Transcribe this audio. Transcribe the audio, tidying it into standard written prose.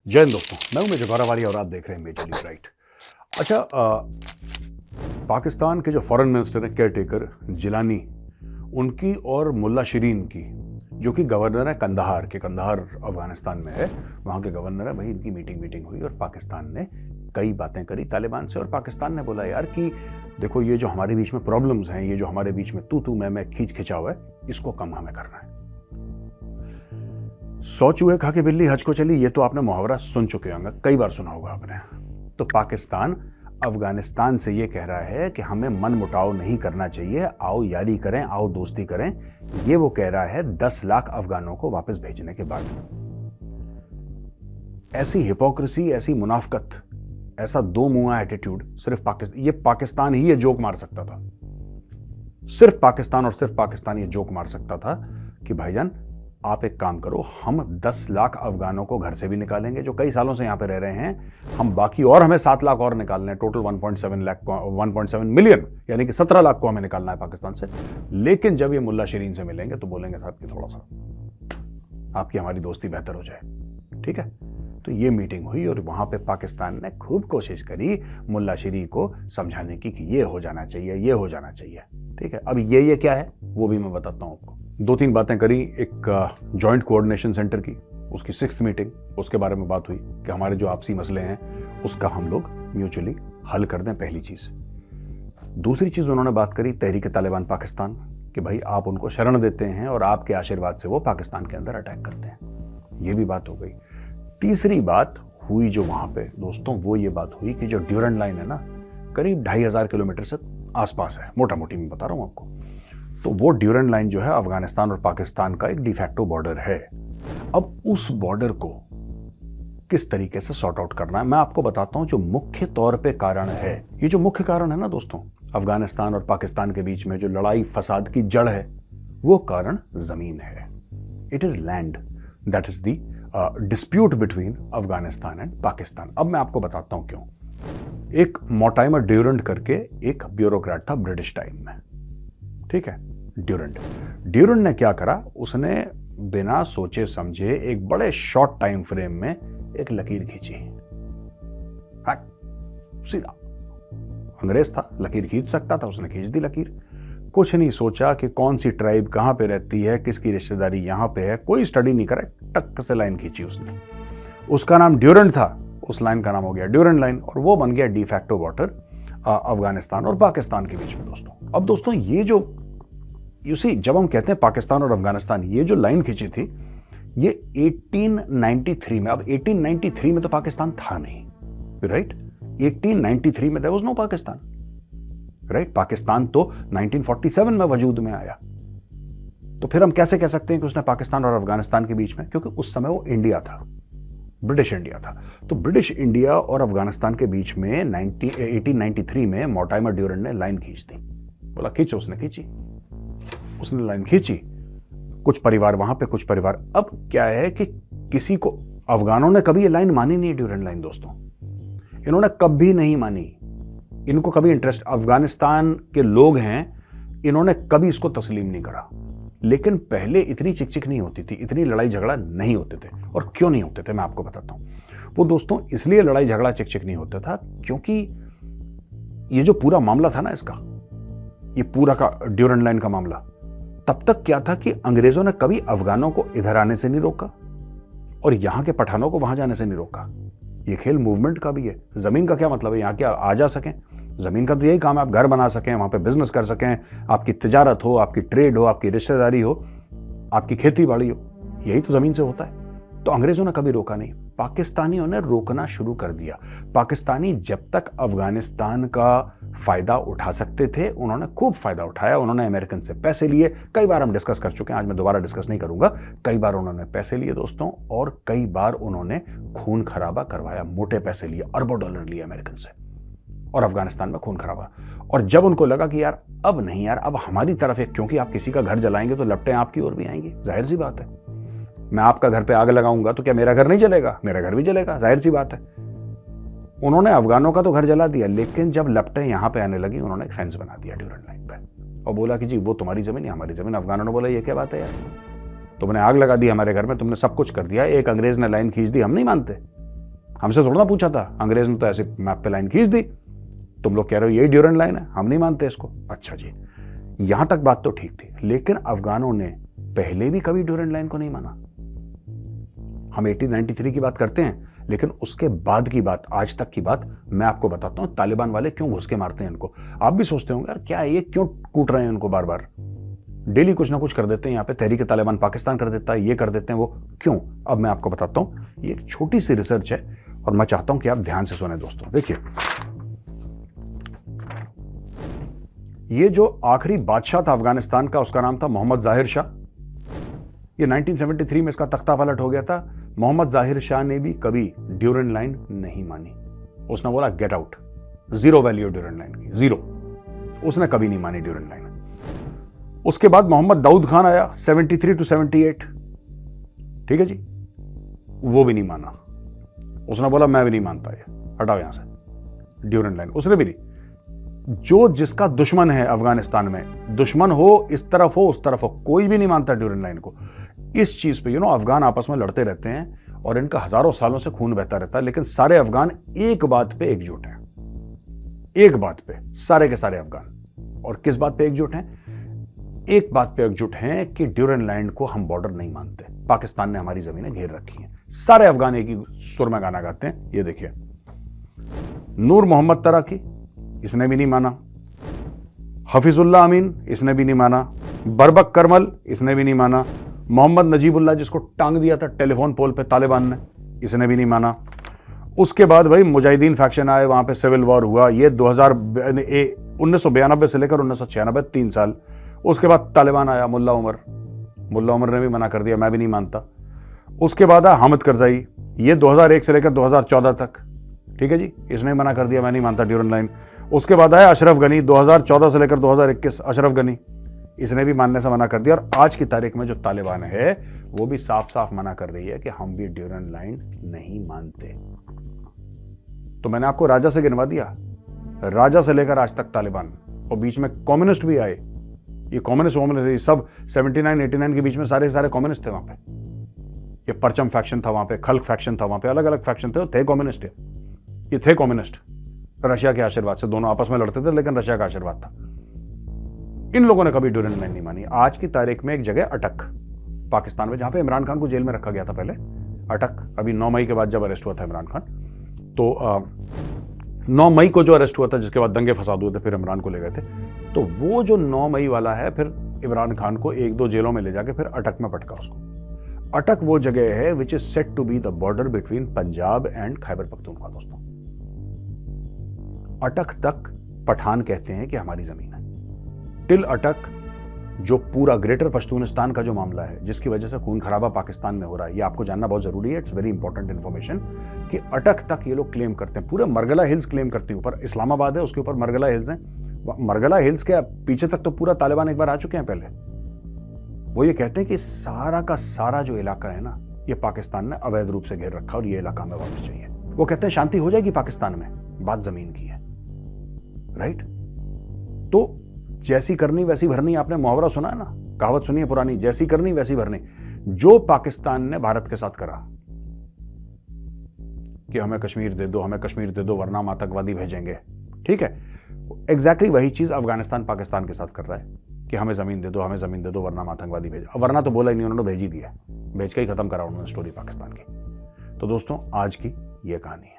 जय हिंद दोस्तों, मैं हूं मेजर गौरवाली और आप देख रहे हैं मेजर लीग राइट। अच्छा, पाकिस्तान के जो फॉरेन मिनिस्टर हैं केयर टेकर जिलानी, उनकी और मुल्ला शिरीन की, जो कि गवर्नर है कंधार के, कंधार अफगानिस्तान में है, वहाँ के गवर्नर है भाई, इनकी मीटिंग हुई और पाकिस्तान ने कई बातें करी तालिबान से। और पाकिस्तान ने बोला यार कि देखो ये जो हमारे बीच में प्रॉब्लम्स हैं, ये जो हमारे बीच में तू मैं खींच खिंचाव है, इसको कम हमें करना है। 100 चूहे खा के बिल्ली हज को चली, ये तो आपने मुहावरा सुन चुके होंगे, कई बार सुना होगा आपने। तो पाकिस्तान अफगानिस्तान से ये कह रहा है कि हमें मन मुटाव नहीं करना चाहिए, आओ यारी करें, आओ दोस्ती करें। ये वो कह रहा है 10 लाख अफगानों को वापस भेजने के बाद। ऐसी हिपोक्रेसी, ऐसी मुनाफकत, ऐसा दो मुंहा एटीट्यूड सिर्फ पाकिस्तान ही ये जोक मार सकता था। सिर्फ पाकिस्तान और सिर्फ पाकिस्तान ये जोक मार सकता था कि भाईजान आप एक काम करो, हम 10 लाख अफगानों को घर से भी निकालेंगे जो कई सालों से यहां पे रह रहे हैं, हम बाकी और हमें 7 लाख और निकालने हैं, टोटल 1.7 मिलियन, यानी कि 17 लाख को हमें निकालना है पाकिस्तान से। लेकिन जब ये मुल्ला शिरीन से मिलेंगे तो बोलेंगे साहब कि थोड़ा सा आपकी हमारी दोस्ती बेहतर हो जाए, ठीक है। तो ये मीटिंग हुई और वहां पे पाकिस्तान ने खूब कोशिश करी मुल्ला शिरीन को समझाने की कि ये हो जाना चाहिए, ये हो जाना चाहिए, ठीक है। अब ये क्या है वो भी मैं बताता हूं आपको। 2-3 बातें करी। एक जॉइंट कोऑर्डिनेशन सेंटर की, उसकी 6th मीटिंग, उसके बारे में बात हुई कि हमारे जो आपसी मसले हैं उसका हम लोग म्यूचुअली हल कर दें, पहली चीज। दूसरी चीज उन्होंने बात करी तहरीक तालिबान पाकिस्तान कि भाई आप उनको शरण देते हैं और आपके आशीर्वाद से वो पाकिस्तान के अंदर अटैक करते हैं, ये भी बात हो गई। तीसरी बात हुई जो वहां पे दोस्तों, वो ये बात हुई कि जो ड्यूरेंट लाइन है ना, करीब 2500 किलोमीटर से आसपास है, मोटा मोटी मैं बता रहा हूं आपको। तो वो ड्यूरेंट लाइन जो है अफगानिस्तान और पाकिस्तान का एक डिफैक्टो बॉर्डर है। अब उस बॉर्डर को किस तरीके से सॉर्ट आउट करना है मैं आपको बताता हूं। जो मुख्य तौर पे कारण है, ये जो मुख्य कारण है ना दोस्तों, अफगानिस्तान और पाकिस्तान के बीच में जो लड़ाई फसाद की जड़ है, वो कारण जमीन है। It is land, that is the dispute between Afghanistan and Pakistan. अब मैं आपको बताता हूं क्यों। एक मोर्टाइमर ड्यूरेंट करके एक ब्यूरोक्रेट था ब्रिटिश टाइम में, ठीक है। ड्यूरेंट ने क्या करा, उसने बिना सोचे समझे एक बड़े शॉर्ट टाइम फ्रेम में एक लकीर खींची, हट सीधा। अंग्रेज था, लकीर खींच सकता था, उसने खींच दी लकीर। कुछ नहीं सोचा कि कौन सी ट्राइब कहां पे रहती है, किसकी रिश्तेदारी यहां पे है, कोई स्टडी नहीं करा, टक से लाइन खींची उसने। उसका नाम ड्यूरेंट था, उस लाइन का नाम हो गया ड्यूरेंट लाइन, और वो बन गया डिफैक्टो बॉर्डर अफगानिस्तान और पाकिस्तान के बीच में दोस्तों। अब दोस्तों ये जो जब हम कहते हैं पाकिस्तान और अफगानिस्तान, ये जो लाइन खींची थी ये 1893 में। अब 1893 में तो पाकिस्तान था नहीं, राइट। 1893 में there was no Pakistan, right. Pakistan तो 1947 में वजूद में आया। तो फिर हम कैसे कह सकते हैं कि उसने पाकिस्तान और अफगानिस्तान के बीच में, क्योंकि उस समय वो इंडिया था, ब्रिटिश इंडिया था। तो ब्रिटिश इंडिया और अफगानिस्तान के बीच में 1893 में मोर्टाइमर ड्यूरेंट ने लाइन खींच दी। बोला खींचो, उसने लाइन खींची। कुछ परिवार वहां पे, कुछ परिवार। अब क्या है कि किसी को, अफगानों ने कभी ये लाइन मानी नहीं, ड्यूरेंट लाइन दोस्तों, इन्होंने कभी नहीं मानी। इनको कभी इंटरेस्ट, अफगानिस्तान के लोग हैं, इन्होंने कभी इसको तस्लीम नहीं करा। लेकिन पहले इतनी चिकचिक नहीं होती थी, इतनी लड़ाई झगड़ा नहीं होते थे। और क्यों नहीं होते थे मैं आपको बताता हूं। वो दोस्तों इसलिए लड़ाई झगड़ा चिकचिक नहीं होता था क्योंकि ये जो पूरा मामला था ना इसका, ये पूरा का ड्यूरेंट लाइन का मामला, तब तक क्या था कि अंग्रेजों ने कभी अफगानों को इधर आने से नहीं रोका और यहां के पठानों को वहां जाने से नहीं रोका। ये खेल मूवमेंट का भी है। जमीन का क्या मतलब है, यहां के आ जा सकें, जमीन का तो यही काम है, आप घर बना सकें, वहां पे बिजनेस कर सकें, आपकी तिजारत हो, आपकी ट्रेड हो, आपकी रिश्तेदारी हो, आपकी खेती बाड़ी हो, यही तो जमीन से होता है। तो अंग्रेजों ने कभी रोका नहीं, पाकिस्तानियों ने रोकना शुरू कर दिया। पाकिस्तानी जब तक अफगानिस्तान का फायदा उठा सकते थे उन्होंने खूब फायदा उठाया। उन्होंने अमेरिकन से पैसे लिए, कई बार हम डिस्कस कर चुके हैं, आज मैं दोबारा डिस्कस नहीं करूंगा। कई बार उन्होंने पैसे लिए दोस्तों, और कई बार उन्होंने खून खराबा करवाया, मोटे पैसे लिए, अरबों डॉलर लिए अमेरिकन से, और अफगानिस्तान में खून खराबा। और जब उनको लगा कि यार अब नहीं यार, अब हमारी तरफ एक, क्योंकि आप किसी का घर जलाएंगे तो लपटें आपकी ओर भी आएंगी, जाहिर सी बात है। मैं आपका घर पे आग लगाऊंगा तो क्या मेरा घर नहीं जलेगा, मेरा घर भी जलेगा, जाहिर सी बात है। उन्होंने अफगानों का तो घर जला दिया, लेकिन जब लपटें यहां पे आने लगी उन्होंने एक फेंस बना दिया ड्यूरेंट लाइन पे और बोला कि जी वो तुम्हारी जमीन है, हमारी जमीन। अफगानों ने बोला ये क्या बात है यार, तुमने आग लगा दी हमारे घर में, तुमने सब कुछ कर दिया, एक अंग्रेज ने लाइन खींच दी, हम नहीं मानते। हमसे थोड़ा ना पूछा था, अंग्रेज ने तो ऐसे मैप पे लाइन खींच दी, तुम लोग कह रहे हो यही ड्यूरेंट लाइन है, हम नहीं मानते इसको। अच्छा जी, यहां तक बात तो ठीक थी, लेकिन अफगानों ने पहले भी कभी ड्यूरेंट लाइन को नहीं माना। हम 1893 की बात करते हैं, लेकिन उसके बाद की बात, आज तक की बात मैं आपको बताता हूं। तालिबान वाले क्यों घुस के मारते हैं इनको। आप भी सोचते होंगे यार क्या ये क्यों कूट रहे हैं इनको बार बार, डेली कुछ ना कुछ कर देते हैं। यहाँ पे तहरीक तालिबान पाकिस्तान कर देता है, ये कर देते हैं, वो क्यों, अब मैं आपको बताता हूं। ये एक छोटी सी रिसर्च है और मैं चाहता हूं कि आप ध्यान से सुने दोस्तों। देखिए, ये जो आखिरी बादशाह था अफगानिस्तान का, उसका नाम था मोहम्मद जाहिर शाह। ये 1973 में इसका तख्ता पलट हो गया था। मोहम्मद जाहिर शाह ने भी कभी ड्यूरेंट लाइन नहीं मानी। उसने बोला get out, zero value Durand line की, जीरो। उसने कभी नहीं मानी ड्यूरेंट लाइन। उसके बाद मोहम्मद दाऊद खान आया 73 to 78, ठीक है जी, वो भी नहीं माना। उसने बोला मैं भी नहीं मानता, ये हटाओ यहां से ड्यूरेंट लाइन, उसने भी नहीं। जो जिसका दुश्मन है अफगानिस्तान में, दुश्मन हो इस तरफ हो उस तरफ हो, कोई भी नहीं मानता ड्यूरेंट लाइन को। इस चीज पे अफगान आपस में लड़ते रहते हैं और इनका हजारों सालों से खून बहता रहता है, लेकिन सारे अफगान एक बात पे एकजुट हैं, एक बात पे, सारे के सारे अफगान। और किस बात पे एकजुट हैं? एक बात पे एकजुट हैं कि ड्यूरेंट लाइन को हम बॉर्डर नहीं मानते, पाकिस्तान ने हमारी जमीनें घेर रखी हैं। सारे अफगान एक ही सुर में गाना गाते हैं। ये देखिए, नूर मोहम्मद तराकी, इसने भी नहीं माना। हफीजुल्लाह अमीन, इसने भी नहीं माना। बरबक करमल, इसने भी नहीं माना। मोहम्मद नजीबुल्लाह, जिसको टांग दिया था टेलीफोन पोल पे तालिबान ने, इसने भी नहीं माना। उसके बाद भाई मुजाहिदीन फैक्शन आए, वहां पे सिविल वॉर हुआ। ये 1992 से लेकर 1996, 3 साल। उसके बाद तालिबान आया, मुल्ला उमर ने भी मना कर दिया, मैं भी नहीं मानता। उसके बाद आया हामिद करजाई, ये 2001 से लेकर 2014 तक, ठीक है जी, इसने मना कर दिया, मैं नहीं मानता ड्यूरेंट लाइन। उसके बाद आया अशरफ गनी, 2014 से लेकर 2021, अशरफ गनी, इसने भी मानने से मना कर दिया। और आज की तारीख में जो तालिबान है वो भी साफ साफ मना कर रही है कि हम भी ड्यूरेंट लाइन नहीं मानते। तो मैंने आपको राजा से गिनवा दिया, राजा से लेकर आज तक तालिबान, और बीच में कम्युनिस्ट भी आए। ये कम्युनिस्ट सब 79-89 के बीच में सारे कम्युनिस्ट थे वहां पे। ये परचम फैक्शन था वहां पे, खल्क फैक्शन था वहां पे, अलग अलग फैक्शन थे कम्युनिस्ट। ये थे कम्युनिस्ट, रशिया के आशीर्वाद से, दोनों आपस में लड़ते थे, लेकिन रशिया का आशीर्वाद था। इन लोगों ने कभी ड्यूरेंट लाइन नहीं मानी। आज की तारीख में एक जगह अटक, पाकिस्तान में, जहां पे इमरान खान को जेल में रखा गया था पहले, अटक, अभी 9 मई के बाद जब अरेस्ट हुआ था इमरान खान, तो 9 मई को जो अरेस्ट हुआ था, जिसके बाद दंगे फसाद हुए थे, फिर इमरान को ले गए थे। तो वो जो 9 मई वाला है, फिर इमरान खान को 1-2 जेलों में ले जाके फिर अटक में पटका उसको। अटक वो जगह है which is set to be the border between Punjab and Khyber Pakhtunkhwa. दोस्तों, अटक तक पठान कहते हैं कि हमारी जमीन है। टिल अटक, जो पूरा ग्रेटर पश्तूनिस्तान का जो मामला है, जिसकी वजह से खून खराबा पाकिस्तान में हो रहा है, ये आपको जानना बहुत जरूरी है। इट्स वेरी इंपॉर्टेंट इन्फॉर्मेशन कि अटक तक ये लोग क्लेम करते हैं। पूरे मरगला हिल्स क्लेम करते हैं। ऊपर इस्लामाबाद है, उसके ऊपर मरगला हिल्स हैं। मरगला हिल्स के पीछे तक तो पूरा तालिबान एक बार आ चुके हैं पहले। वो ये कहते हैं कि सारा का सारा जो इलाका है ना, ये पाकिस्तान ने अवैध रूप से घेर रखा और ये इलाका हमें वापस चाहिए। वो कहते हैं शांति हो जाएगी पाकिस्तान में, बात जमीन की है, राइट। तो जैसी करनी वैसी भरनी, आपने मुहावरा सुना है ना, कहावत सुनी है पुरानी, जैसी करनी वैसी भरनी। जो पाकिस्तान ने भारत के साथ करा कि हमें कश्मीर दे दो, हमें कश्मीर दे दो, वरना हम आतंकवादी भेजेंगे, ठीक है, एग्जैक्टली वही चीज अफगानिस्तान पाकिस्तान के साथ कर रहा है कि हमें जमीन दे दो, हमें जमीन दे दो, वरना हम आतंकवादी भेजे। वरना तो बोला ही नहीं, उन्होंने भेज ही दिया, भेज के ही खत्म करा उन्होंने स्टोरी पाकिस्तान की। तो दोस्तों, आज की ये कहानी है।